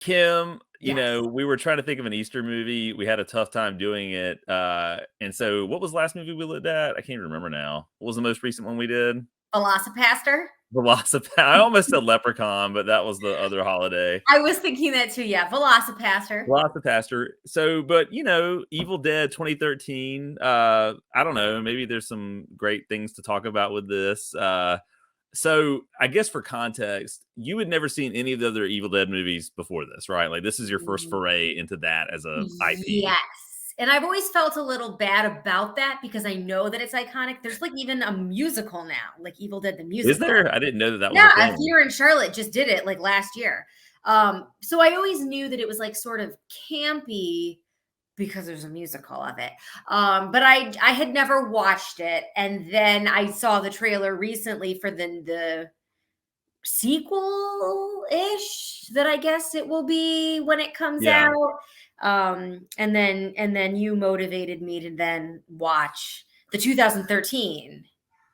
Kim, Yes. we were trying to think of an Easter movie. We had a tough time doing it. And so what was the last movie we looked at? I can't remember now. What was the most recent one we did? Velocipaster? Velocipastor. I almost said Leprechaun, but that was the other holiday. I was thinking that too, yeah, Velocipaster. Velocipastor. So, but Evil Dead 2013. I don't know. Maybe there's some great things to talk about with this. So I guess for context, you had never seen any of the other Evil Dead movies before this, right? Like this is your first foray into that as a IP. Yes. And I've always felt a little bad about that because I know that it's iconic. There's like even a musical now, like Evil Dead the Is musical. there? I didn't know that was a Yeah, thing. here in Charlotte just did it like last year. So I always knew that it was like sort of campy because there's a musical of it. But I had never watched it, and then I saw the trailer recently for the sequel-ish that I guess it will be when it comes Yeah. out. And then you motivated me to then watch the 2013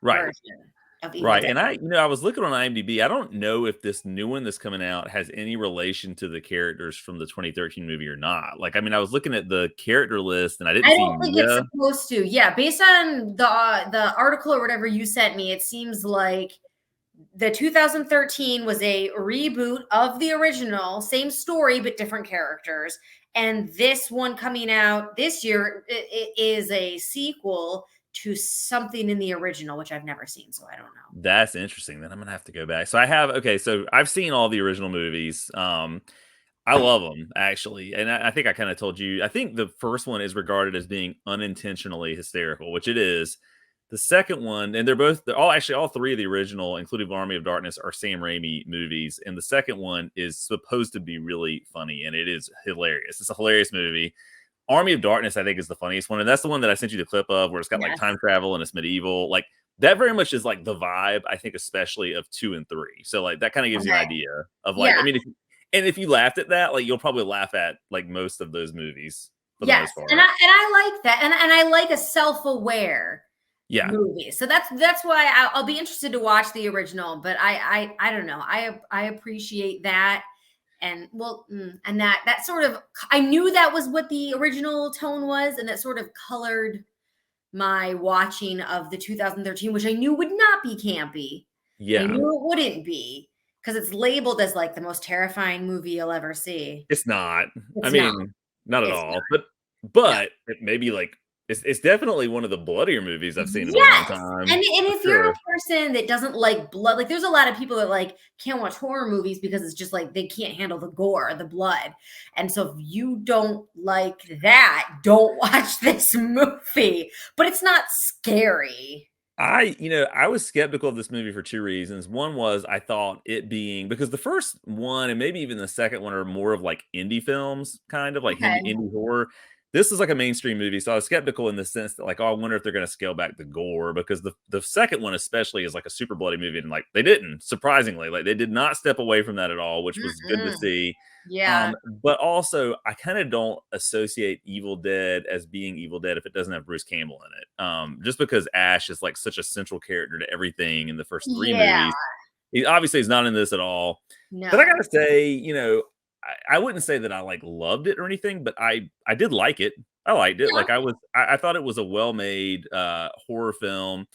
Right. version of Evil Right. Dead. And I was looking on IMDb. I don't know if this new one that's coming out has any relation to the characters from the 2013 movie or not. Like, I mean, I was looking at the character list and I didn't I see don't think it's Mia. supposed to. Yeah, based on the article or whatever you sent me, it seems like the 2013 was a reboot of the original, same story but different characters. And this one coming out this year it is a sequel to something in the original, which I've never seen, so I don't know. That's interesting. Then I'm gonna have to go back. So so I've seen all the original movies. I love them actually, and I think I kind of told you. I think the first one is regarded as being unintentionally hysterical, which it is. The second one, and they're all three of the original, including Army of Darkness, are Sam Raimi movies, and the second one is supposed to be really funny, and it is hilarious. It's a hilarious movie. Army of Darkness, I think, is the funniest one, and that's the one that I sent you the clip of, where it's got like Yes. time travel and it's medieval. Like that very much is like the vibe, I think, especially of 2 and 3. So like that kind of gives you an Okay. idea of like, Yeah. I mean, if you laughed at that, like you'll probably laugh at like most of those movies for the Yes. most part. And I like that. And I like a self-aware Yeah. movie. So that's why I'll be interested to watch the original, but I don't know. I appreciate that. And and that sort of, I knew that was what the original tone was, and that sort of colored my watching of the 2013, which I knew would not be campy. I Yeah. knew it wouldn't be because it's labeled as like the most terrifying movie you'll ever see. It's not. I It's not. mean, not at It's all. not. No. But it maybe like it's definitely one of the bloodier movies I've seen in a long Yes. time. And For if you're a sure. person that doesn't like blood, like there's a lot of people that like can't watch horror movies because it's just like they can't handle the gore, the blood. And so if you don't like that, don't watch this movie. But it's not scary. I was skeptical of this movie for two reasons. One was I thought it being because the first one and maybe even the second one are more of like indie films, kind of like Okay. indie horror. This is like a mainstream movie, so I was skeptical in the sense that like, oh, I wonder if they're going to scale back the gore because the second one especially is like a super bloody movie, and like they didn't, surprisingly, like they did not step away from that at all, which was good to see. Yeah. But also, I kind of don't associate Evil Dead as being Evil Dead if it doesn't have Bruce Campbell in it. Just because Ash is like such a central character to everything in the first three Yeah. movies. He obviously is not in this at all. No. But I gotta say, I wouldn't say that I like loved it or anything, but I did like it. I liked it. Yeah. Like I thought it was a well-made horror film,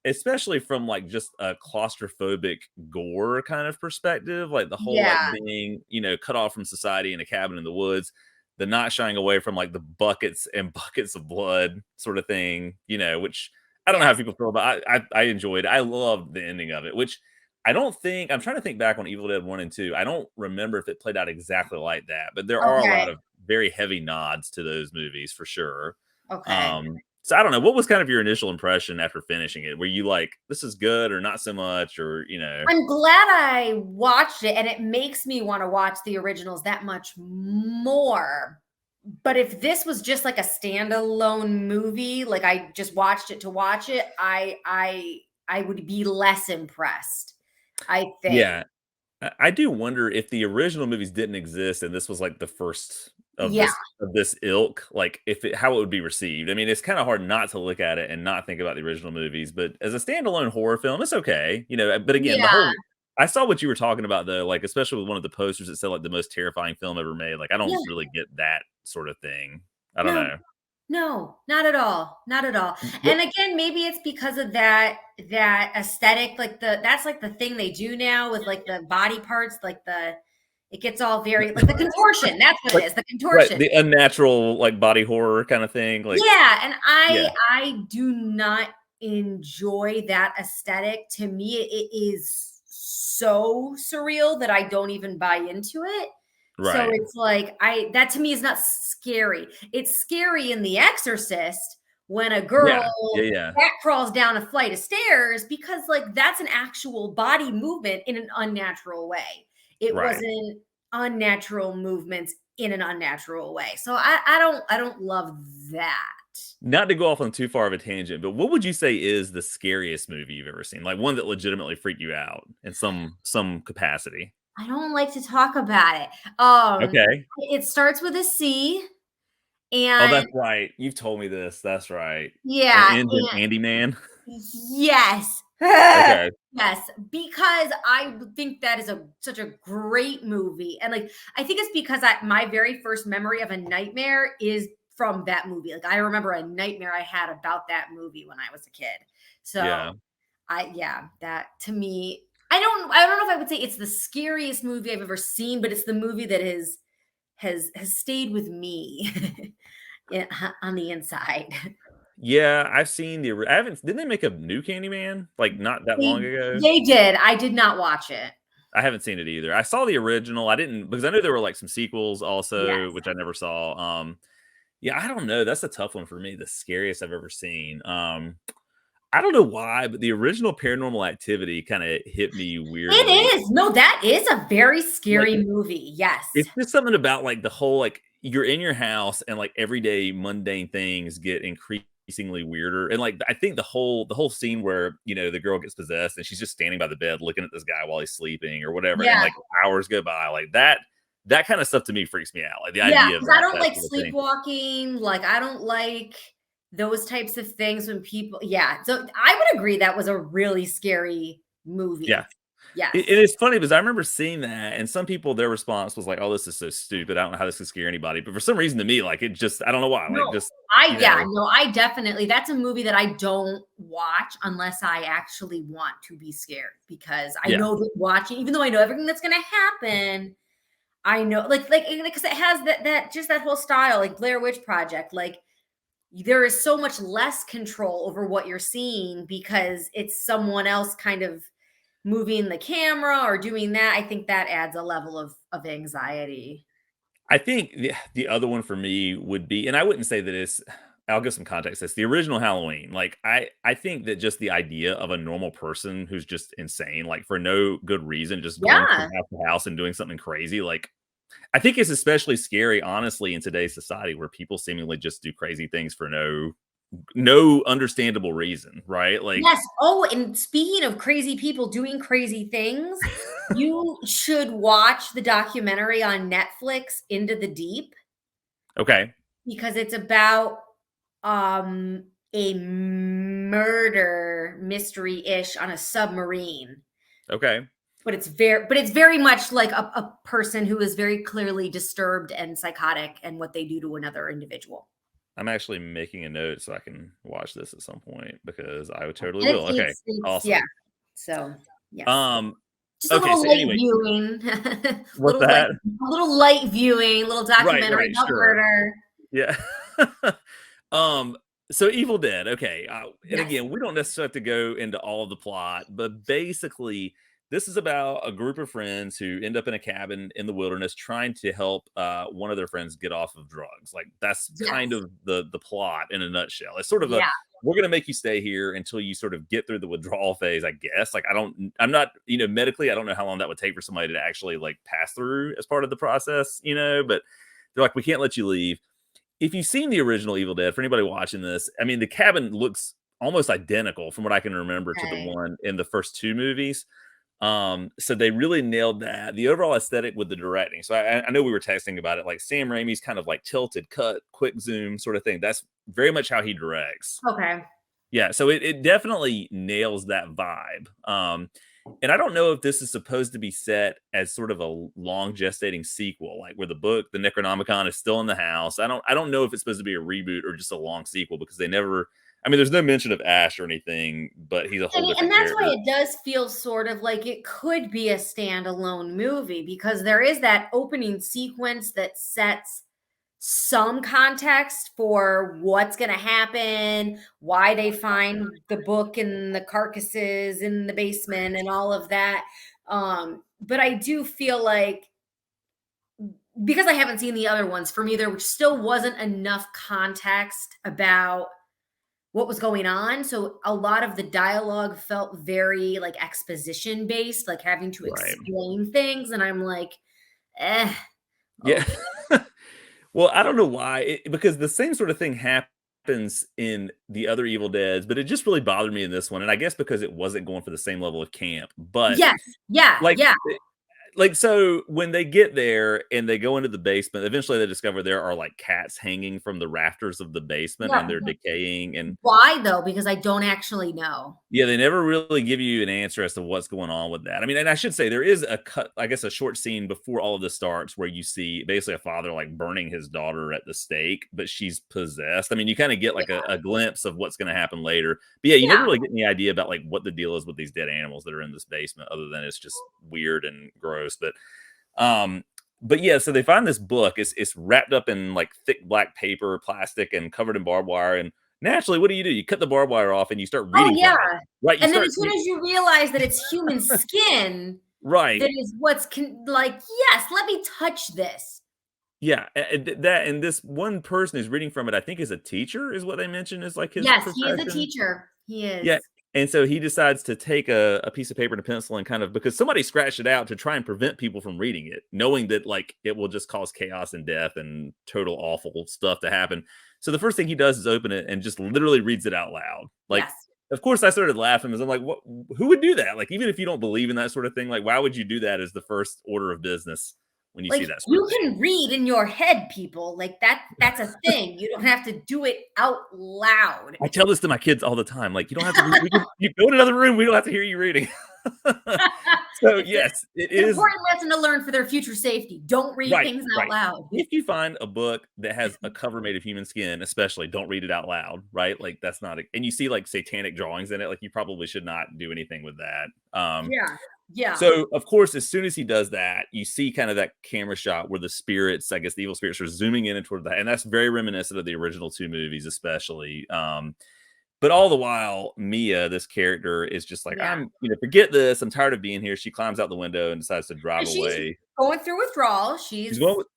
especially from like just a claustrophobic gore kind of perspective. Like the whole like being, cut off from society in a cabin in the woods, the not shying away from like the buckets and buckets of blood sort of thing, which I don't know how people feel about. I enjoyed it. I loved the ending of it, which I'm trying to think back on Evil Dead 1 and 2. I don't remember if it played out exactly like that, but there are a lot of very heavy nods to those movies for sure. Okay. So I don't know. What was kind of your initial impression after finishing it? Were you like, this is good or not so much, or, I'm glad I watched it, and it makes me want to watch the originals that much more. But if this was just like a standalone movie, like I just watched it to watch it, I would be less impressed, I think. Yeah. I do wonder if the original movies didn't exist and this was like the first of this ilk, like how it would be received. I mean, it's kind of hard not to look at it and not think about the original movies, but as a standalone horror film, it's okay, But again, Yeah. I saw what you were talking about though, like especially with one of the posters that said like the most terrifying film ever made. Like I don't Yeah. really get that sort of thing. I don't No. know. No, not at all. Not at all. What? And again, maybe it's because of that aesthetic, like that's like the thing they do now with like the body parts, like it gets all very like the contortion. That's what it Like is, the right, contortion. the unnatural like body horror kind of thing. Like Yeah, and yeah, I do not enjoy that aesthetic. To me, it is so surreal that I don't even buy into it. So right. it's like that to me is not scary. It's scary in The Exorcist when a Yeah. girl Yeah, yeah. that crawls down a flight of stairs because like that's an actual body movement in an unnatural way. It Right. wasn't unnatural movements in an unnatural way. So I don't love that. Not to go off on too far of a tangent, but what would you say is the scariest movie you've ever seen? Like one that legitimately freaked you out in some capacity. I don't like to talk about it. Okay. It starts with a C, Oh, and that's right. You've told me this. That's right. And yeah, ends in Andyman. yes. Okay. Yes, because I think that is such a great movie. And like I think it's because my very first memory of a nightmare is from that movie. Like I remember a nightmare I had about that movie when I was a kid. So Yeah. that to me, I don't know if I would say it's the scariest movie I've ever seen, but it's the movie that has stayed with me on the inside. Yeah, I've seen I haven't didn't they make a new Candyman like not that long ago? They did. I did not watch it. I haven't seen it either. I saw the original. I didn't because I knew there were like some sequels Yes. also, which I never saw. Yeah, I don't know. That's a tough one for me. The scariest I've ever seen. I don't know why, but the original Paranormal Activity kind of hit me weirdly. It is. No, that is a very Like scary movie. Yes. it's just something about like the whole like you're in your house and like everyday mundane things get increasingly weirder. And like I think the whole scene where the girl gets possessed and she's just standing by the bed looking at this guy while he's sleeping or whatever, and Yeah. like hours go by, like that kind of stuff to me freaks me out. Like the Yeah, idea of because I don't that like sort of thing. sleepwalking. Like I don't like those types of things when people So I would agree that was a really scary Yeah. movie. Yes. And it's funny because I remember seeing that, and some people, their response was like, "Oh, this is so stupid. I don't know how this could scare anybody." But for some reason, to me, like it just, I don't know why, like No, just I you yeah, know, no, I definitely that's a movie that I don't watch unless I actually want to be scared because I yeah, know that watching, even though I know everything that's gonna happen, I know like because it has that just that whole style, like Blair Witch Project, like there is so much less control over what you're seeing because it's someone else kind of moving the camera or doing that. I think that adds a level of anxiety. I think the other one for me would be, and I wouldn't say that it's. I'll give some context. It's the original Halloween. Like I think that just the idea of a normal person who's just insane, like for no good reason, just going from Yeah. house to house and doing something crazy, like I think it's especially scary, honestly, in today's society where people seemingly just do crazy things for no understandable reason, right? Like, Yes. Oh, and speaking of crazy people doing crazy things, you should watch the documentary on Netflix, Into the Deep, okay, because it's about a murder mystery-ish on a submarine. okay. But it's very much like a person who is very clearly disturbed and psychotic and what they do to another individual. I'm actually making a note so I can watch this at some point because I would totally And will. Okay, it's yeah. awesome. So yes. Um, Just a okay, little so late anyway, viewing, what's that? a little light viewing, little Right, documentary right, about sure. murder. Yeah. um, so Evil Dead, okay. And Yes. again, we don't necessarily have to go into all of the plot, but basically, this is about a group of friends who end up in a cabin in the wilderness trying to help one of their friends get off of drugs. Like that's kind Yes. of the plot in a nutshell. It's sort of a Yeah. we're gonna make you stay here until you sort of get through the withdrawal phase, I guess. Like I'm not, medically, I don't know how long that would take for somebody to actually like pass through as part of the process, but they're like, we can't let you leave. If you've seen the original Evil Dead, for anybody watching this, I mean, the cabin looks almost identical from what I can remember to the Okay. one in the first two movies. So they really nailed that. The overall aesthetic with the directing. So I know we were texting about it, like Sam Raimi's kind of like tilted cut, quick zoom sort of thing. That's very much how he directs. Okay. Yeah, so it definitely nails that vibe. And I don't know if this is supposed to be set as sort of a long gestating sequel, like where the book, the Necronomicon, is still in the house. I don't know if it's supposed to be a reboot or just a long sequel because they never. I mean, there's no mention of Ash or anything, but he's a whole And different that's why character. it does feel sort of like it could be a standalone movie, because there is that opening sequence that sets some context for what's going to happen, why they find the book and the carcasses in the basement and all of that. But I do feel like, because I haven't seen the other ones, for me, there still wasn't enough context about what was going on. So a lot of the dialogue felt very like exposition based, like having to Right. explain things. And I'm like, eh, Yeah. okay. Well, I don't know why, because the same sort of thing happens in the other Evil Deads, but it just really bothered me in this one. And I guess because it wasn't going for the same level of camp. But Yes. Yeah. like, Yeah. like so when they get there and they go into the basement, eventually they discover there are like cats hanging from the rafters of the basement Yeah. and they're decaying. And Why though? Because I don't actually know. yeah, they never really give you an answer as to what's going on with that. I mean, and I should say there is a cut, I guess, a short scene before all of this starts where you see basically a father like burning his daughter at the stake, but she's possessed. I mean, you kind of get like a glimpse of what's going to happen later. But yeah, you never Yeah. really get any idea about like what the deal is with these dead animals that are in this basement, other than it's just weird and gross. Um, but yeah, so they find this book. It's wrapped up in like thick black paper, plastic, and covered in barbed wire. And naturally, what do? You cut the barbed wire off and you start Oh reading from yeah. it. Right, you And then start as soon as you realize that it's human skin, right. that is what's like, yes, let me touch this. Yeah, that and this one person who's reading from it, I think is a teacher, is what they mentioned is like his Yes, he is a profession. teacher. He Yeah, is. and so he decides to take a piece of paper and a pencil and kind of because somebody scratched it out to try and prevent people from reading it, knowing that like it will just cause chaos and death and total awful stuff to happen. So the first thing he does is open it and just literally reads it out loud. Like, Yes. of course, I started laughing because I'm like, what? Who would do that? Like, even if you don't believe in that sort of thing, like, why would you do that as the first order of business when you see Like, that sort of you thing? can read in your head, people. Like that's a thing. You don't have to do it out loud. I tell this to my kids all the time, like, "You don't have to read we can you go in another room, we don't have to hear you reading." So, It's a yes, it it's an is important lesson to learn for their future safety. Don't read right, things out right. loud. If you find a book that has a cover made of human skin, especially, don't read it out loud, right? Like, that's not a and you see, like, satanic drawings in it, like, you probably should not do anything with that. Yeah. Yeah. So, of course, as soon as he does that, you see kind of that camera shot where the spirits, I guess the evil spirits are zooming in and toward that, and that's very reminiscent of the original 2 movies, especially. But all the while, Mia, this character, is just like, Yeah. forget this. I'm tired of being here. She climbs out the window and decides to drive And she's away. going through withdrawal. She's going with,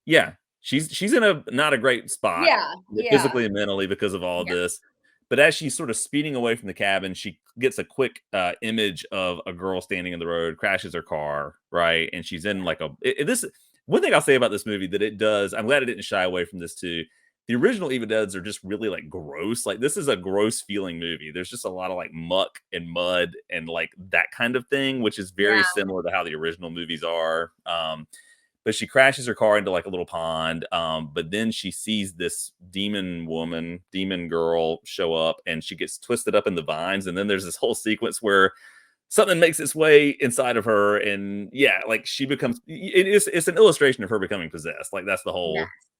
yeah, she's in a not a great spot Yeah. Yeah. physically and mentally because of all Yeah. this. But as she's sort of speeding away from the cabin, she gets a quick image of a girl standing in the road, crashes her car, right? And she's in like this. One thing I'll say about this movie that it does, I'm glad it didn't shy away from this too. The original Evil Deads are just really like gross. Like this is a gross feeling movie. There's just a lot of like muck and mud and like that kind of thing, which is very Yeah. similar to how the original movies are. But she crashes her car into like a little pond. But then she sees this demon girl show up and she gets twisted up in the vines. And then there's this whole sequence where something makes its way inside of her. And yeah, like she becomes it's an illustration of her becoming possessed. Like that's Yeah.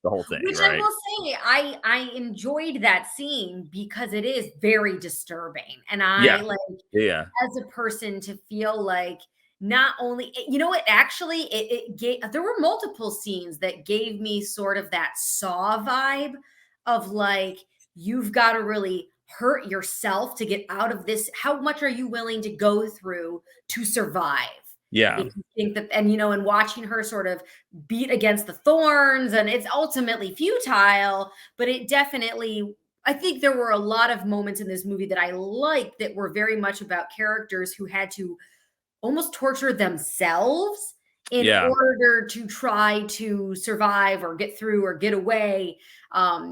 the whole thing, Which I right? will say, I enjoyed that scene because it is very disturbing. And I Yeah. like, Yeah. as a person, to feel like not only, you know what, actually it gave, there were multiple scenes that gave me sort of that Saw vibe of like, you've got to really hurt yourself to get out of this. How much are you willing to go through to survive? Yeah. If you think that, and and watching her sort of beat against the thorns, and it's ultimately futile, but it definitely, I think there were a lot of moments in this movie that I liked that were very much about characters who had to almost torture themselves in Yeah. order to try to survive or get through or get away,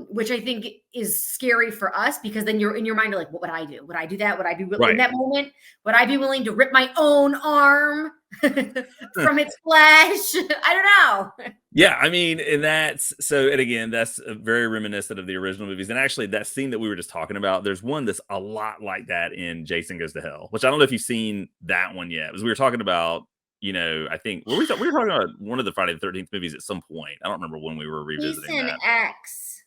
which I think is scary for us, because then you're in your mind, you're like, what would I do? Would I do that? Would I be in Right. that moment? Would I be willing to rip my own arm from its flesh. I don't know. Yeah, I mean, and that's so, and again, that's very reminiscent of the original movies. And actually, that scene that we were just talking about, there's one that's a lot like that in Jason Goes to Hell, which I don't know if you've seen that one yet. Because we were talking about, I think we were talking about one of the Friday the 13th movies at some point. I don't remember when we were revisiting Jason that. X.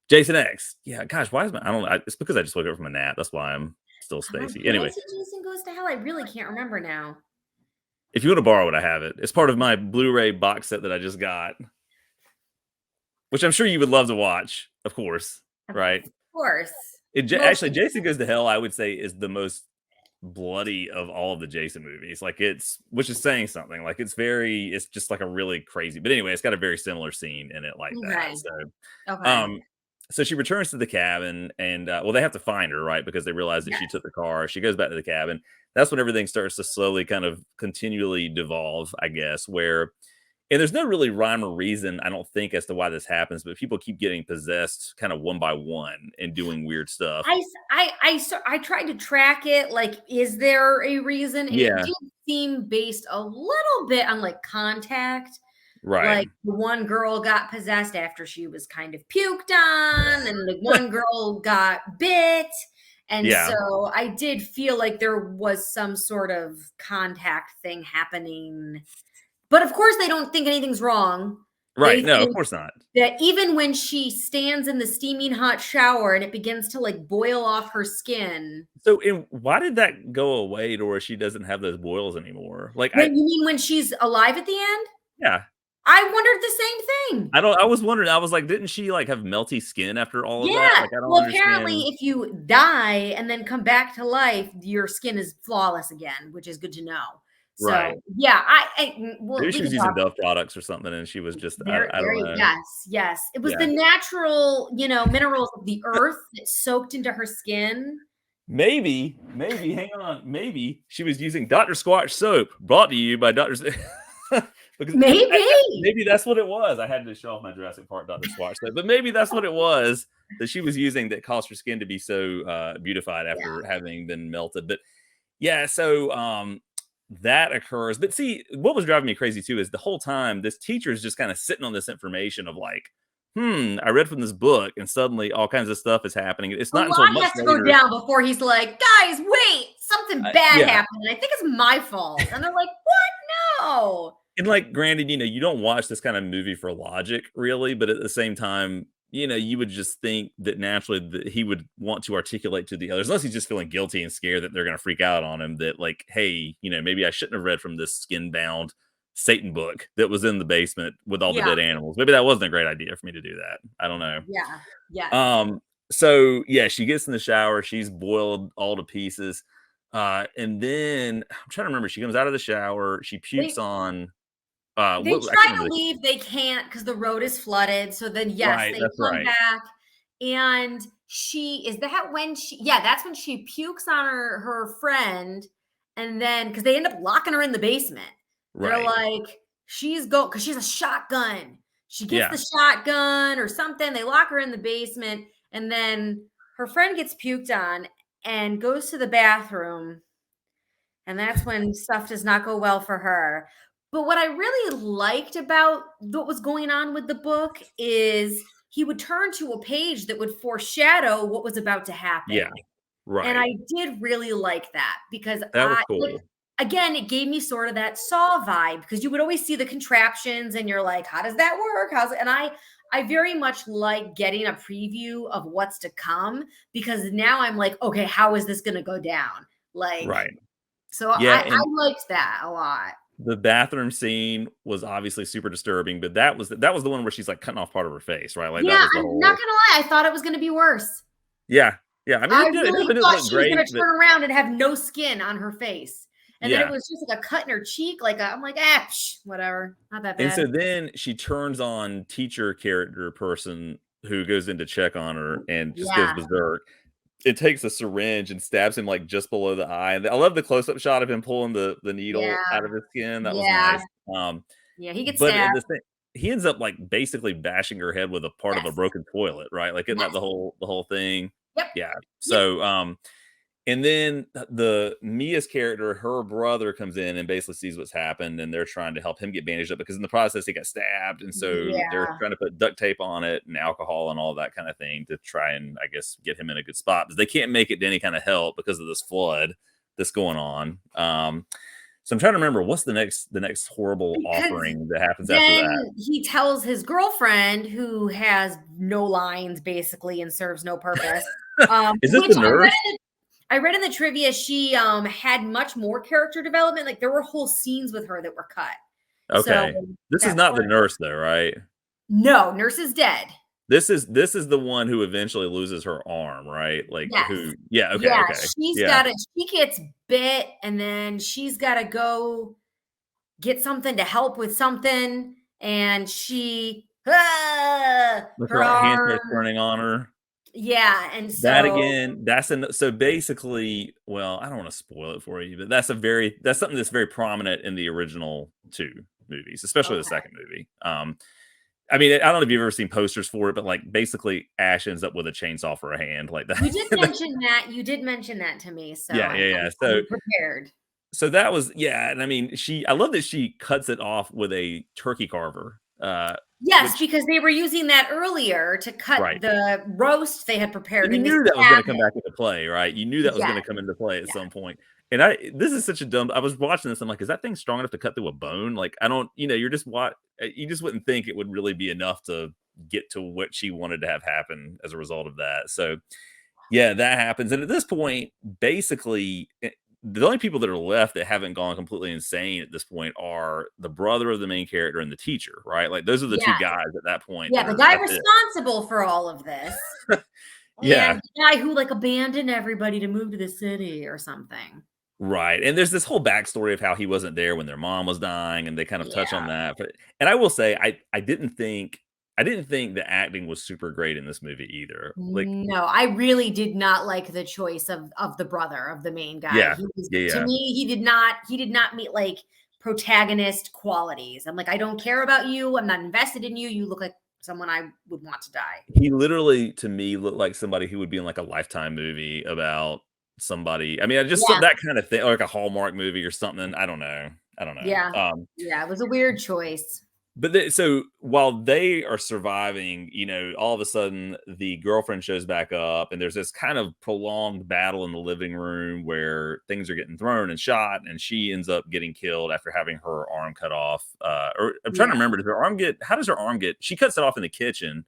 Jason X. Yeah, gosh, why is my? I don't know. It's because I just woke up from a nap. That's why I'm still Stacy. Did I Anyway, see Jason Goes to Hell? I really can't remember now. if you want to borrow it, I have it. It's part of my Blu-ray box set that I just got, which I'm sure you would love to watch, of course, right? Of course. Actually, Jason Goes to Hell, I would say, is the most bloody of all of the Jason movies. Like which is saying something. Like it's just like a really crazy. But anyway, it's got a very similar scene in it like that. So she returns to the cabin, and they have to find her, right? Because they realize that she took the car. She goes back to the cabin. That's when everything starts to slowly kind of continually devolve, I guess, and there's no really rhyme or reason, I don't think, as to why this happens, but people keep getting possessed kind of one by one and doing weird stuff. I tried to track it. Like, is there a reason? And it did seem based a little bit on like Contact. Right. Like the one girl got possessed after she was kind of puked on, and the one girl got bit. And so I did feel like there was some sort of Contact thing happening. But of course, they don't think anything's wrong. Right. No, of course not. That even when she stands in the steaming hot shower and it begins to like boil off her skin. So why did that go away to where she doesn't have those boils anymore? Like, you mean when she's alive at the end? Yeah. I wondered the same thing. I was wondering. I was like, didn't she like have melty skin after all of that? Like, I don't understand. Apparently, if you die and then come back to life, your skin is flawless again, which is good to know. So, right. Yeah, maybe she was using Dove products or something, and she was just I don't know. Yes. It was the natural, minerals of the earth that soaked into her skin. Maybe, hang on. Maybe she was using Dr. Squatch soap, brought to you by Dr. Because maybe that's what it was. I had to show off my Jurassic Park Dr. Squatch soap, but maybe that's what it was that she was using that caused her skin to be so beautified after having been melted. But so that occurs. But see, what was driving me crazy too is the whole time this teacher is just kind of sitting on this information of like, I read from this book, and suddenly all kinds of stuff is happening. It's not until much later. Has to go down before he's like, guys, wait, something bad happened. I think it's my fault. And they're like, what? No. And like, granted, you don't watch this kind of movie for logic, really, but at the same time, you would just think that naturally that he would want to articulate to the others, unless he's just feeling guilty and scared that they're going to freak out on him, that like, hey, maybe I shouldn't have read from this skin-bound Satan book that was in the basement with all the dead animals. Maybe that wasn't a great idea for me to do that. I don't know. So she gets in the shower, she's boiled all to pieces, and then I'm trying to remember, she comes out of the shower, she pukes on they try to leave, they can't because the road is flooded. So then they come back, and that's when she pukes on her friend, and then because they end up locking her in the basement. They're like, because she's a shotgun. She gets the shotgun or something. They lock her in the basement, and then her friend gets puked on and goes to the bathroom. And that's when stuff does not go well for her. But what I really liked about what was going on with the book is he would turn to a page that would foreshadow what was about to happen. Yeah, right. And I did really like that because that was cool. Again, it gave me sort of that Saw vibe because you would always see the contraptions and you're like, how does that work? And I very much like getting a preview of what's to come because now I'm like, okay, how is this going to go down? Like, so I liked that a lot. The bathroom scene was obviously super disturbing, but that was the one where she's like cutting off part of her face, right? Like, that was the I'm not gonna lie, I thought it was gonna be worse. Yeah. I mean, I really thought she was gonna turn around and have no skin on her face, and then it was just like a cut in her cheek. Like I'm like, whatever, not that bad. And so then she turns on teacher character person who goes in to check on her and just goes berserk. It takes a syringe and stabs him like just below the eye. And I love the close-up shot of him pulling the needle out of his skin. That was nice. He gets stabbed. He ends up like basically bashing her head with a part of a broken toilet, right? Like, isn't that the whole thing? Yep. Yeah. So And then the Mia's character, her brother comes in and basically sees what's happened, and they're trying to help him get bandaged up because in the process he got stabbed, and so they're Yeah. trying to put duct tape on it and alcohol and all that kind of thing to try and, I guess, get him in a good spot. But they can't make it to any kind of help because of this flood that's going on. So I'm trying to remember what's the next horrible Because offering that happens after then that. he tells his girlfriend, who has no lines basically and serves no purpose, Is this which the nurse? I read in the trivia she had much more character development. Like there were whole scenes with her that were cut. So Okay, this is that not part, the nurse though, right? no, nurse is dead. This is the one who eventually loses her arm, right? Like Yes. who? Yeah. Okay. Yeah, Okay. she's Yeah. got she gets bit and then she's got to go get something to help with something. And With her her hand starts arm. turning on her. Yeah. And That so, again, so basically, well, I don't want to spoil it for you, but that's something that's very prominent in the original two movies, especially the okay. second movie. I mean, I don't know if you've ever seen posters for it, but like basically Ash ends up with a chainsaw for a hand, like that. You did mention that. You did mention that to me. So Yeah, yeah, yeah. So I'm prepared. that was, yeah, and I mean, I love that she cuts it off with a turkey carver, Yes, which because they were using that earlier to cut right. the roast they had prepared And you in this knew that was gonna come cabinet. back into play, right? You knew that was Yes. gonna come into play at Yeah. some point. And this is such a dumb I was watching this, I'm like, "Is that thing strong enough to cut through a bone?" Like, I don't you're just you just wouldn't think it would really be enough to get to what she wanted to have happen as a result of that. So, yeah, that happens, and at this point, basically, the only people that are left that haven't gone completely insane at this point are the brother of the main character and the teacher, right? Like, those are the 2 Yeah. guys at that point Yeah. that The are guy that's it. responsible for all of this. Yeah. And the guy who like abandoned everybody to move to the city or something. Right, and there's this whole backstory of how he wasn't there when their mom was dying, and they kind of touch on Yeah. that, but and I will say, I didn't think the acting was super great in this movie either, like No, I really did not like the choice of the brother of the main guy. yeah, He was, yeah, to yeah. me, he did not meet like protagonist qualities. I'm like, I don't care about you. I'm not invested in you. You look like someone I would want to die. He literally, to me, looked like somebody who would be in, like, a Lifetime movie about somebody I mean, I just Yeah. that kind of thing, or like a Hallmark movie or something, I don't know, Yeah. Yeah. It was a weird choice. but so while they are surviving, all of a sudden the girlfriend shows back up, and there's this kind of prolonged battle in the living room where things are getting thrown and shot, and she ends up getting killed after having her arm cut off. Or I'm trying to Yeah. remember, how does her arm get? She cuts it off in the kitchen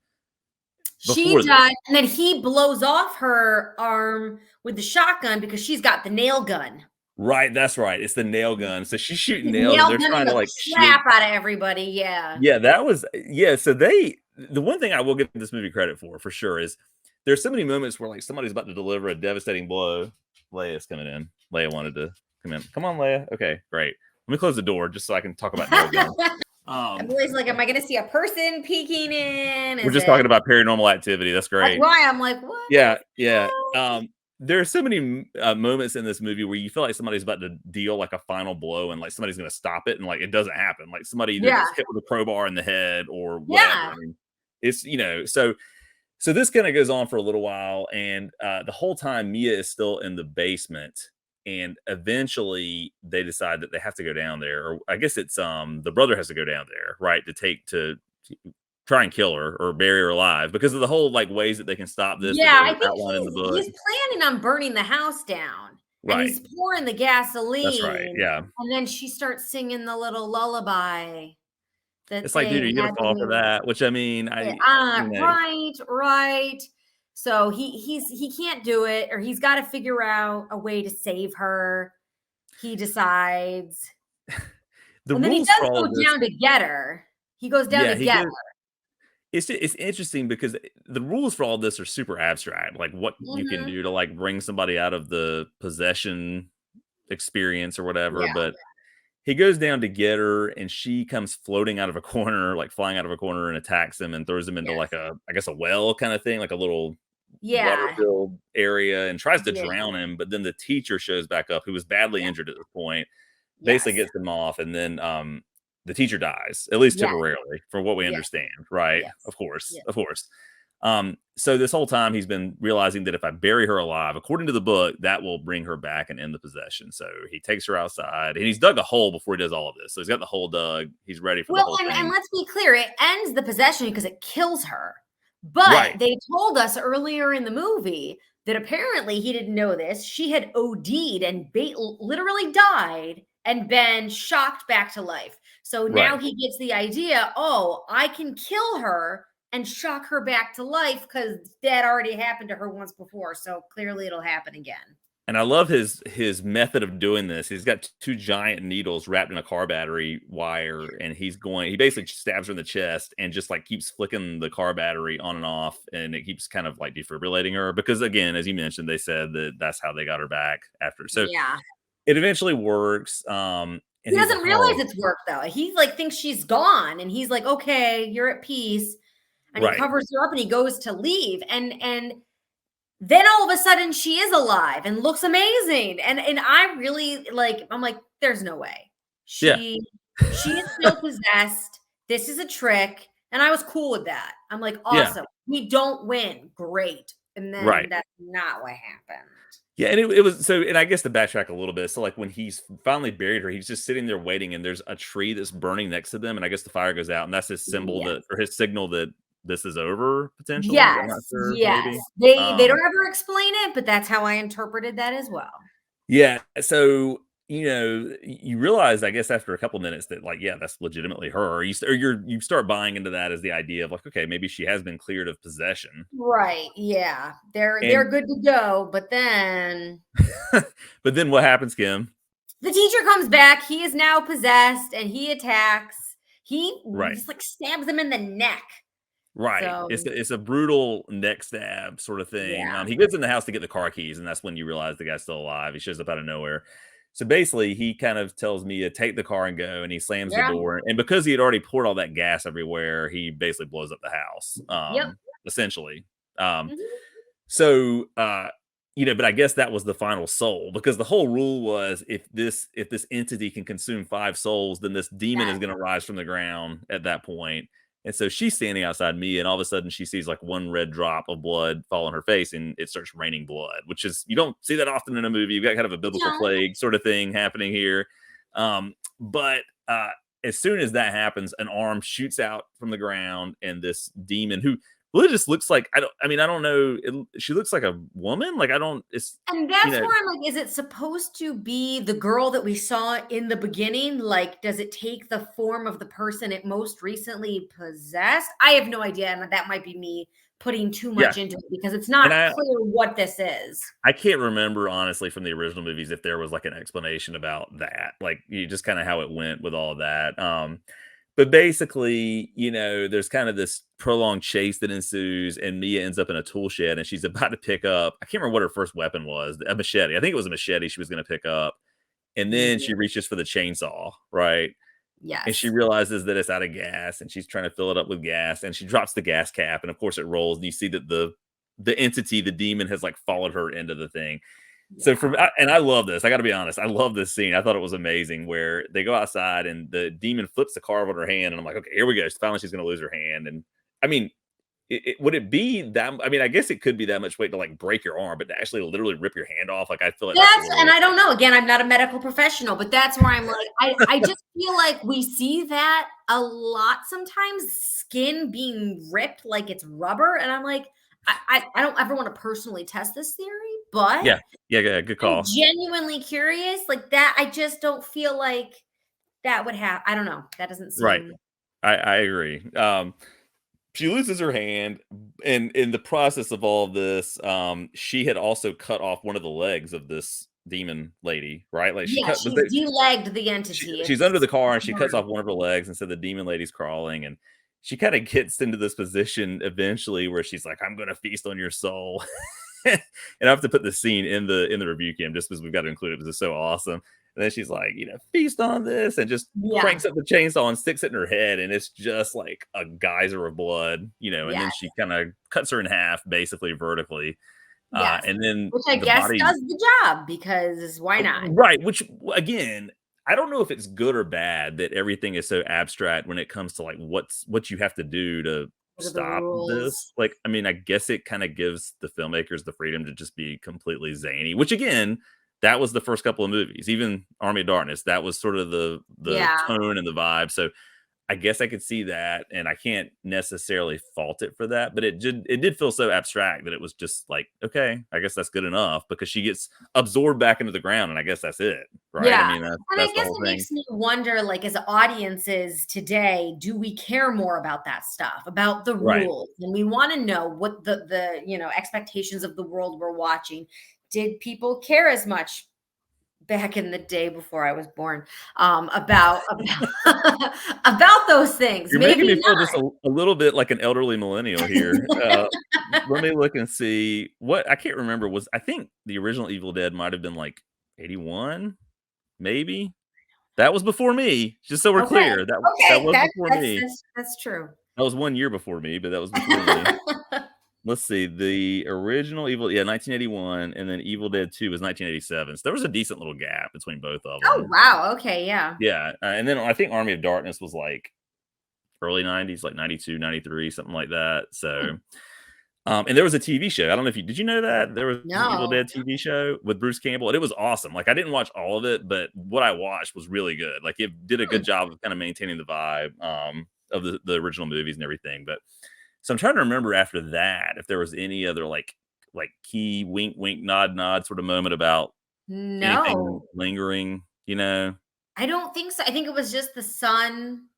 She before this. died, and then he blows off her arm with the shotgun because she's got the nail gun. Right, that's right. It's the nail gun. So she's shooting He's nails, and nail they're gunning trying to the like shield. crap out of everybody. Yeah. Yeah, so the one thing I will give this movie credit for sure is there's so many moments where like somebody's about to deliver a devastating blow. Leia's coming in. Leia wanted to come in. Come on, Leia. Okay, great. Let me close the door just so I can talk about nail guns. I'm always like, am I going to see a person peeking in? We're Is just it? talking about paranormal activity. That's That's great. why I'm like, what? Yeah, yeah. There are so many moments in this movie where you feel like somebody's about to deal like a final blow, and like somebody's going to stop it, and like it doesn't happen. Like somebody either Yeah. gets hit with a crowbar in the head or whatever. Yeah. I mean, it's so this kind of goes on for a little while, and the whole time Mia is still in the basement, and eventually they decide that they have to go down there, or I guess it's the brother has to go down there, right, to try and kill her or bury her alive because of the whole like ways that they can stop this that Yeah. I they're think outlining in the book. he's planning on burning the house down, and Right. he's pouring the That's right. gasoline. Yeah. And then she starts singing the little lullaby that It's like, dude, are they you gonna had fall for to. that? Which I mean, you know, Right, right. So he can't do it, or he's got to figure out a way to save her. He decides, the and then he rules for does all go of this. down to get her. He goes down Yeah, to he get goes. It's interesting because the rules for all this are super abstract, like what her. you can Mhm. do to like bring somebody out of the possession experience or whatever. Yeah. But he goes down to get her, and she comes floating out of a corner, like flying out of a corner, and attacks him and throws him into Yes. like I guess a well kind of thing, like a little water Yeah. filled area, and tries to Yeah. drown him. But then the teacher shows back up, who was badly Yeah. injured at this point, basically Yes. gets him off, and then the teacher dies, at least Yes. temporarily, from what we Yes. understand, right? Yes. Of course, Yes. of course. So this whole time he's been realizing that if I bury her alive, according to the book, that will bring her back and end the possession. So he takes her outside and he's dug a hole before he does all of this. So he's got the hole dug. He's ready for the Well, whole and thing. let's be clear, it ends the possession because it kills her. But Right. they told us earlier in the movie that apparently he didn't know this. She had OD'd and literally died and been shocked back to life. So now Right. he gets the idea, oh, I can kill her and shock her back to life because that already happened to her once before. So clearly it'll happen again. And I love his method of doing this. He's got two giant needles wrapped in a car battery wire, and he basically stabs her in the chest and just like keeps flicking the car battery on and off, and it keeps kind of like defibrillating her because, again, as you mentioned, they said that that's how they got her back after. So Yeah. it eventually works. And He he's doesn't like, realize "Oh, it's work though. He like thinks she's gone and he's like, okay, you're at peace. And he right, covers her up and he goes to leave. And then all of a sudden she is alive and looks amazing. And I really like, I'm like, there's no way. yeah, She is still possessed. This is a trick. And I was cool with that. I'm like, yeah, awesome. We don't win. Great. And then right." that's not what happened. Yeah, and it was so, and I guess to backtrack a little bit, so like when he's finally buried her, he's just sitting there waiting, and there's a tree that's burning next to them, and I guess the fire goes out, and that's his symbol Yeah. that, or his signal that this is over potentially. I'm Yes, not sure, yes. maybe. They Um, don't ever explain it, but that's how I interpreted that as well. yeah, so you realize, I guess, after a couple minutes that like, yeah, that's legitimately her. You start buying into that as the idea of like, okay, maybe she has been cleared of possession, Right, yeah. and They're good to go, but then but then what happens, Kim? the teacher comes back, he is now possessed and he attacks. He Right. just like stabs him in the neck. Right. So, It's a brutal neck stab sort of thing. yeah. He goes in the house to get the car keys, and that's when you realize the guy's still alive. He shows up out of nowhere. So basically, he kind of tells me to take the car and go, and he slams the Yeah. door. And because he had already poured all that gas everywhere, he basically blows up the house, Yep. essentially. Um, Mhm. so, but I guess that was the final soul because the whole rule was if this entity can consume 5 souls, then this demon is Yes. going to rise from the ground at that point. And so she's standing outside me, and all of a sudden she sees like one red drop of blood fall on her face, and it starts raining blood, which is you don't see that often in a movie. You've got kind of a biblical No. plague sort of thing happening here. But as soon as that happens, an arm shoots out from the ground, and this demon who really just looks like I don't know. She looks like a woman. Like I don't. It's And you that's know. where I'm like, is it supposed to be the girl that we saw in the beginning? Like, does it take the form of the person it most recently possessed? I have no idea. And that might be me putting too Yeah, much into it because it's and not I clear what this is. I can't remember honestly from the original movies if there was like an explanation about that. Like you just kind of how it went with all of that. But basically, there's kind of this prolonged chase that ensues, and Mia ends up in a tool shed, and she's about to pick up. I can't remember what her first weapon was, a machete. I think it was a machete she was going to pick up, and then Mhm. she reaches for the chainsaw, right? And she Yes. realizes that it's out of gas, and she's trying to fill it up with gas, and she drops the gas cap, and of course it rolls, and you see that the entity, the demon, has like followed her into the thing. So Yeah. and I love this. I got to be honest. I love this scene. I thought it was amazing where they go outside and the demon flips the carve on her hand, and I'm like, okay, here we go. Finally, she's going to lose her hand. And I mean, would it be that? I mean, I guess it could be that much weight to like break your arm, but to actually literally rip your hand off, like I feel like that's a And little. I don't know. Again, I'm not a medical professional, but that's where I'm like, I just feel like we see that a lot sometimes, skin being ripped like it's rubber. And I'm like, I don't ever want to personally test this theory, but Yeah, yeah, yeah, good I'm call. genuinely curious. Like that, I just don't feel like that would have. I don't know. That doesn't Right, seem. I agree. She loses her hand, and in the process of all of this, she had also cut off one of the legs of this demon lady, right? Like she Yeah, cut, but she's delegged the entity. she's under the car It's and she cuts hard. off one of her legs, and so the demon lady's crawling, and she kind of gets into this position eventually where she's like, "I'm going to feast on your soul." And I have to put the scene in the review, Kim, just because we've got to include it because it's so awesome. And then she's like, feast on this, and just Yeah. cranks up the chainsaw and sticks it in her head, and it's just like a geyser of blood, and then Yes. she kind of cuts her in half, basically vertically, Yes. and then Which I the guess body. does the job because why not? Right, which again, I don't know if it's good or bad that everything is so abstract when it comes to like what you have to do to Those are the stop rules. this. Like, I mean, I guess it kind of gives the filmmakers the freedom to just be completely zany, which again, that was the first couple of movies. Even Army of Darkness, that was sort of the Yeah. tone and the vibe. So I guess I could see that, and I can't necessarily fault it for that, but it did feel so abstract that it was just like, okay, I guess that's good enough because she gets absorbed back into the ground, and I guess that's it, right? I Yeah. mean, And I that's the guess whole it thing. makes me wonder, like, as audiences today, do we care more about that stuff, about the Right. rules? And we want to know what the expectations of the world we're watching. Did people care as much back in the day before I was born, about those things? You're making Maybe me feel just not. a little bit like an elderly millennial here. Let me look and see what I can't remember was I think the original Evil Dead might have been like 81, maybe? That was before me, just so we're Okay. clear. That Okay. was That before that's me. that's that's true. That was 1 year before me, but that was before me. Let's see, the original Evil yeah, 1981, and then Evil Dead 2 was 1987, so there was a decent little gap between both of Oh, them. wow. Okay, yeah. Yeah, and then I think Army of Darkness was, like, early '90s, like 92, 93, something like that, Hmm. so, and there was a TV show, I don't know if you did you know that? There was an Evil No. Dead TV show with Bruce Campbell, and it was awesome, like, I didn't watch all of it, but what I watched was really good, like, it did a Hmm. good job of kinda maintaining the vibe, of the original movies and everything, but so I'm trying to remember after that if there was any other, like, key wink, wink, nod, nod sort of moment about anything No. lingering, you know? I don't think so. I think it was just the sun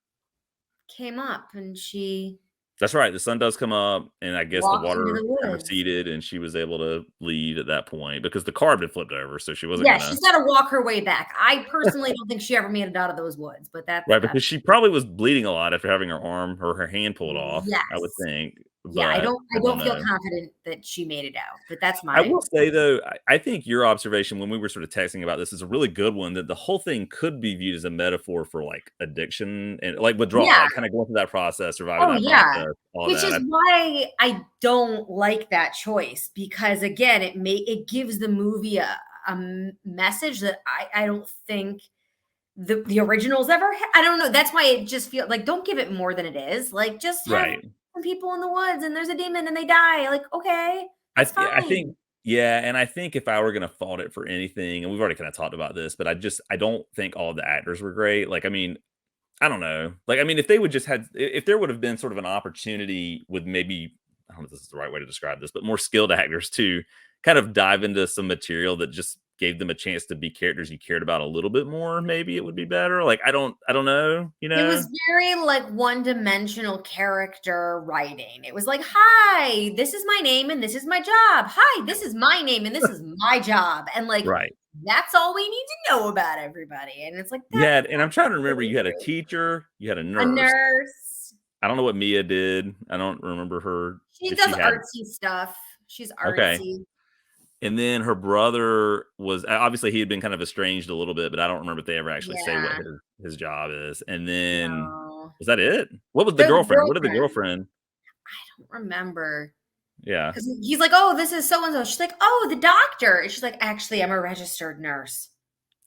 came up and she That's right, the sun does come up, and I guess the walked into water the had woods. receded, and she was able to leave at that point because the car had been flipped over, so she wasn't Yeah, gonna she's gotta walk her way back. I personally don't think she ever made it out of those woods, but right, that's because she probably was bleeding a lot after having her arm or her hand pulled off, I would yes. think, Yeah, I but don't I I don't don't feel know. confident that she made it out, but that's I my will say though, I think your observation when we were sort of texting about this is a really good one that the whole thing could be viewed as a metaphor for like addiction and like withdrawal, yeah. like kind of going through that process, surviving Oh, that yeah. process, all Which that. is why I don't like that choice because again, it gives the movie a message that I don't think the originals ever I don't know. That's why it just feels like don't give it more than it is. Like just have Right. some people in the woods and there's a demon and they die. Like, okay, that's I think fine. yeah, and I think if I were gonna fault it for anything, and we've already kind of talked about this, but I don't think all of the actors were great. Like, I mean, I don't know. Like, I mean, if they would just had if there would have been sort of an opportunity with maybe I don't know if this is the right way to describe this, but more skilled actors to kind of dive into some material that just gave them a chance to be characters you cared about a little bit more, maybe it would be better. Like, I don't know, you It know? was very like one-dimensional character writing. It was like, "Hi, this is my name and this is my job. Hi, this is my name and this is my job." And like Right. that's all we need to know about everybody. And it's like that's Yeah, and I'm trying to not remember really you had a true. teacher, you had a A nurse. nurse. I don't know what Mia did. I don't remember her She if does she had artsy stuff. She's okay. artsy. And then her brother was obviously he had been kind of estranged a little bit, but I don't remember if they ever actually say what Yeah. his job is. And then No. was that it? What was the They're the girlfriend? What did the girlfriend. girlfriend? I don't remember. Yeah. 'Cause he's like, "Oh, this is so and so." She's like, "Oh, the doctor." And she's like, "Actually, I'm a registered nurse."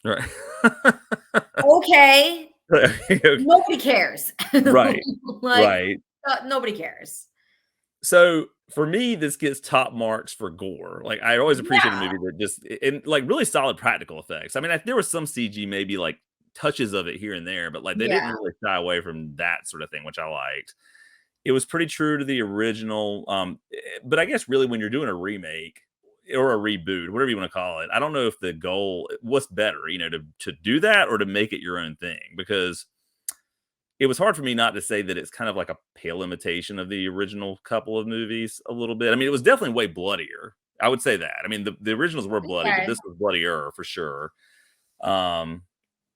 Right. Okay. Okay. Nobody cares. Right. Like, Right. nobody cares. So for me, this gets top marks for gore. Like I always appreciate a Yeah, movie that just and like really solid practical effects. I mean, there was some CG, maybe like touches of it here and there, but like they didn't yeah. really shy away from that sort of thing, which I liked. It was pretty true to the original. But I guess really when you're doing a remake or a reboot, whatever you want to call it, I don't know if the goal what's better, to do that or to make it your own thing because it was hard for me not to say that it's kind of like a pale imitation of the original couple of movies a little bit. I mean, it was definitely way bloodier. I would say that. I mean, the originals were bloody, but Okay. this was bloodier for sure. Um,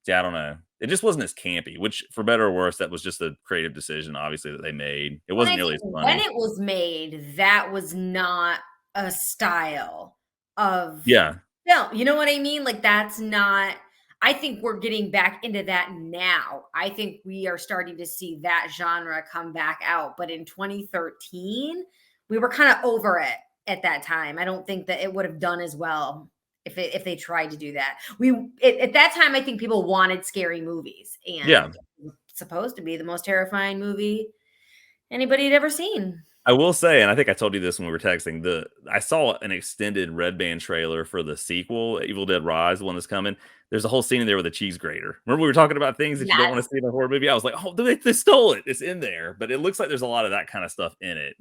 yeah, I don't know. It just wasn't as campy, which for better or worse, that was just a creative decision, obviously, that they made. It And wasn't I nearly think as when funny. it was made, that was not a style of Yeah. film. You know what I mean? Like, that's not I think we're getting back into that now. I think we are starting to see that genre come back out. But in 2013, we were kind of over it at that time. I don't think that it would have done as well if they tried to do that. At that time, I think people wanted scary movies, and Yeah. it was supposed to be the most terrifying movie anybody had ever seen. I will say, and I think I told you this when we were texting, I saw an extended Red Band trailer for the sequel, Evil Dead Rise, the one that's coming. There's a whole scene in there with a cheese grater. Remember we were talking about things that you don't want Yes. to see in a horror movie? I was like, oh, they stole it. It's in there. But it looks like there's a lot of that kind of stuff in it.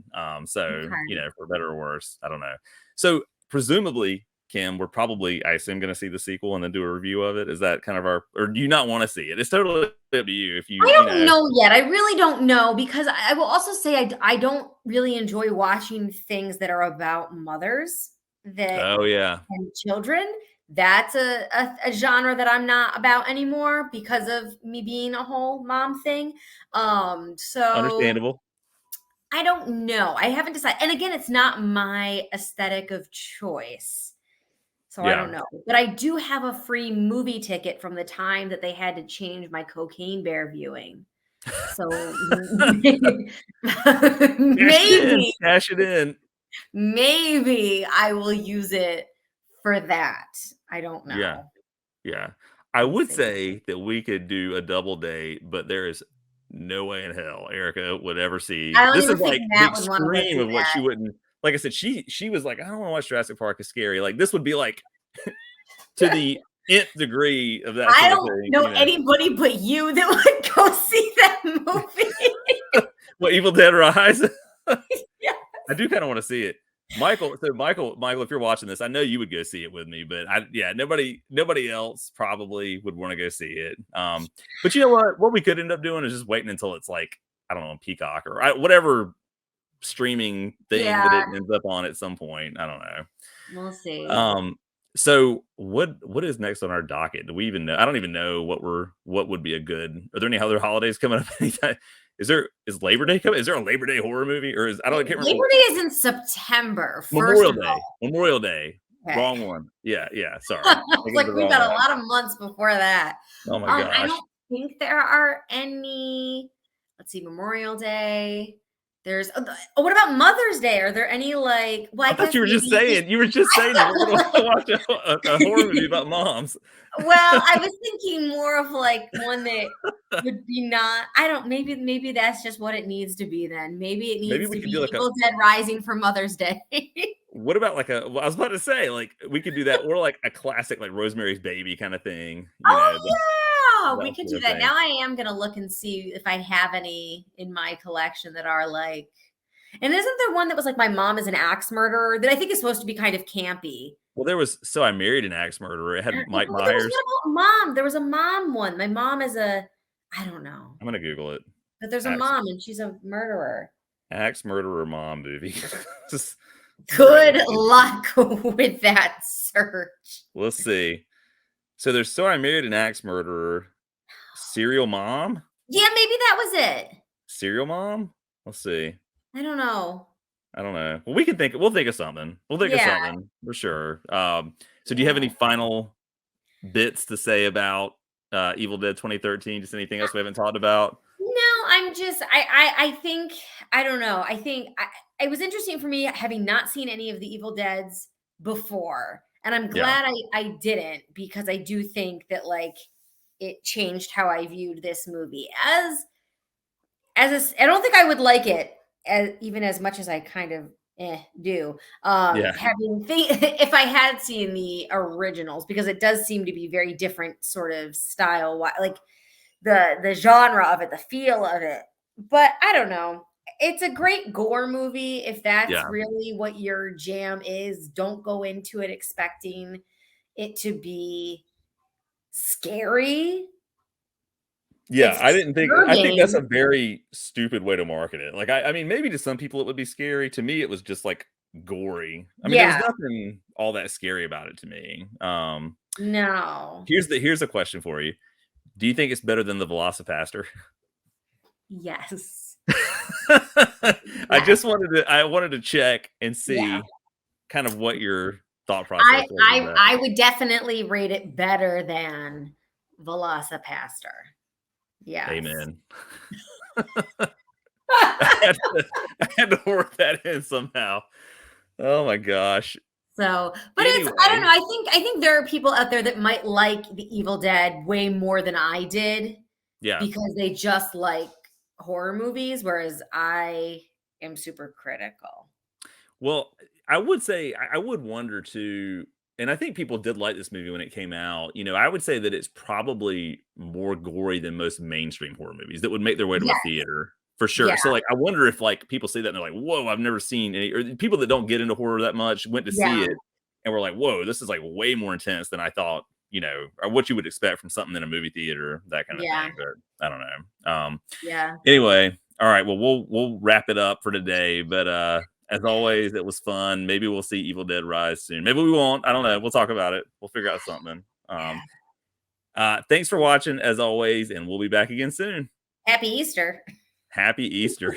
So, Okay. for better or worse, I don't know. So presumably, Kim, we're probably, I assume, going to see the sequel and then do a review of it. Is that kind of or do you not want to see it? It's totally up to you. If I don't know yet. I really don't know because I will also say I don't really enjoy watching things that are about mothers Oh yeah, and children. That's a genre that I'm not about anymore because of me being a whole mom thing. So understandable. I don't know. I haven't decided. And again, it's not my aesthetic of choice. So I Yeah. don't know. But I do have a free movie ticket from the time that they had to change my Cocaine Bear viewing. So Cash it in. maybe I will use it for that. I don't Yeah. know. Yeah. I We'll would see. say that we could do a double date, but there is no way in hell Erica would ever see. I don't This even is think like the Matt would wanna go extreme see of what that. she wouldn't like I said, she was like, I don't want to watch Jurassic Park, it's scary. Like this would be like to the nth degree of that I sort of don't thing, know anybody but you that would go see that movie. What Evil Dead Rise? Yeah. I do kind of want to see it. Michael, if you're watching this, I know you would go see it with me, but nobody else probably would want to go see it. But you know what? What we could end up doing is just waiting until it's like, I don't know, Peacock or whatever streaming thing that Yeah, it ends up on at some point. I don't know. we'll see. So what is next on our docket? Do we even know? I don't even know what would be a good. Are there any other holidays coming up anytime? Is Labor Day coming? Is there a Labor Day horror movie or I can't remember. Labor Day is in September, first Memorial of Day. all. Memorial Day. Okay. Wrong one. Yeah, sorry. I was Thinking of like, the we've wrong got a one. lot of months before that. Oh my I gosh. don't think there are any. Let's see, Memorial Day. There's what about Mother's Day? Are there any well, I I thought guess you were just maybe saying that we're gonna watch a horror movie about moms. well, I was thinking more of one that would be not I don't maybe that's just what it needs to be then. Maybe it Maybe needs we to could do be like Evil Dead Rising for Mother's Day. what about well, I was about to say, like, we could do that or like a classic like Rosemary's Baby kind of thing, Oh, yeah, we that could sort do of that. thing. Now I am gonna look and see if I have any in my collection that are and isn't there one that was like My Mom is an Axe Murderer that I think is supposed to be kind of campy? Well, there was So I Married an Axe Murderer. It I had feel Mike like there was Myers. one about mom. There was a mom one. My mom is I don't know, I'm gonna Google it. but there's a Axe mom and she's a murderer. Axe Murderer Mom movie. Just screw Good it. luck with that search. Let's see. So there's So I Married an Axe Murderer, Serial Mom, Yeah, maybe that was it. Serial Mom. Let's see. I don't know. I don't know. Well, we'll think of something. We'll think of Yeah, something for sure. So do you have yeah. any final bits to say about Evil Dead 2013? Just anything else we haven't talked about? No, I'm just I think I don't know. I think it was interesting for me having not seen any of the Evil Deads before. And I'm Yeah. glad I didn't because I do think that it changed how I viewed this movie. I don't think I would like it even as much as I kind of do. Yeah. If I had seen the originals, because it does seem to be very different sort of style, like the genre of it, the feel of it. But I don't know. It's a great gore movie. If that's Yeah. really what your jam is, don't go into it expecting it to be scary. Yeah, It's I think that's a disturbing. very stupid way to market it. Like, I mean, maybe to some people it would be scary. To me, it was just like gory. I mean, there was Yeah. nothing all that scary about it to me. No. Here's a question for you. Do you think it's better than the Velocipaster? Yes. I Yes. wanted to check and Yeah. see kind of what your thought process I was with I that. I would definitely rate it better than Velocipaster. Yes. Amen. I had to work that in somehow. Oh my gosh. But I don't Anyway, know. I think there are people out there that might like The Evil Dead way more than I did yeah. because they just like horror movies, whereas I am super critical. Well, I would say I would wonder too, and I think people did like this movie when it came out. You know, I would say that it's probably more gory than most mainstream horror movies that would make their way to a Yeah, theater for sure. yeah, So, like, I wonder if like people see that and they're like, "Whoa, I've never seen any," or people that don't get into horror that much went to see yeah, it and were like, "Whoa, this is like way more intense than I thought." You know, or what you would expect from something in a movie theater, that kind of yeah, thing. But I don't know. yeah. Anyway, all right. Well, we'll wrap it up for today. But as always, it was fun. Maybe we'll see Evil Dead Rise soon. Maybe we won't. I don't know. We'll talk about it. We'll figure out something. Thanks for watching as always, and we'll be back again soon. Happy Easter. Happy Easter.